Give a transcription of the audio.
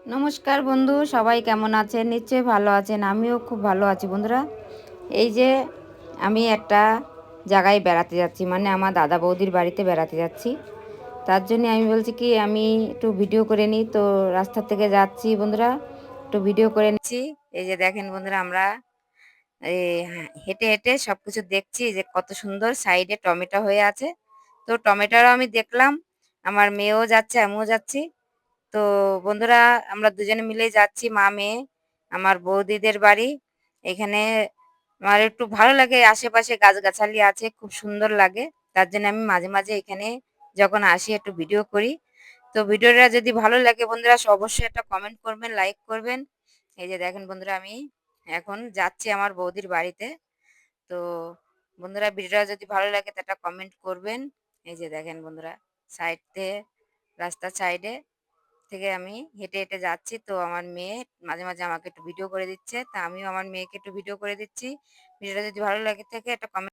নমস্কার বন্ধু, সবাই কেমন আছেন? নিশ্চয়ই ভালো আছেন। আমিও খুব ভালো আছি বন্ধুরা। এই যে আমি একটা জায়গায় বেড়াতে যাচ্ছি, মানে আমার দাদা বৌদির বাড়িতে বেড়াতে যাচ্ছি। তার জন্য আমি বলছি কি আমি একটু ভিডিও করে নিই। তো রাস্তা থেকে যাচ্ছি বন্ধুরা, একটু ভিডিও করে নিচ্ছি। এই যে দেখেন বন্ধুরা, আমরা এই হেঁটে হেঁটে সবকিছু দেখছি যে কত সুন্দর সাইডে টমেটো হয়ে আছে। তো টমেটোও আমি দেখলাম, আমার মেয়েও যাচ্ছে, আমিও যাচ্ছি। তো বন্ধুরা, আমরা দুজনে মিলেই যাচ্ছি, মা মেয়ে, আমার বৌদিদের বাড়ি। এখানে আমার একটু ভালো লাগে, আশেপাশে গাছগাছালি আছে, খুব সুন্দর লাগে। তার জন্য আমি মাঝে মাঝে এখানে যখন আসি একটু ভিডিও করি। তো ভিডিওটা যদি ভালো লাগে বন্ধুরা, অবশ্যই একটা কমেন্ট করবেন, লাইক করবেন। এই যে দেখেন বন্ধুরা, আমি এখন যাচ্ছি আমার বৌদির বাড়িতে। তো বন্ধুরা, ভিডিওটা যদি ভালো লাগে তো একটা কমেন্ট করবেন। এই যে দেখেন বন্ধুরা, সাইডে, রাস্তার সাইডে থেকে আমি হেঁটে হেঁটে যাচ্ছি। তো আমার মেয়ে মাঝে মাঝে আমাকে একটু ভিডিও করে দিচ্ছে, তা আমিও আমার মেয়েকে একটু ভিডিও করে দিচ্ছি। ভিডিওটা যদি ভালো লাগে থাকে একটা কমেন্ট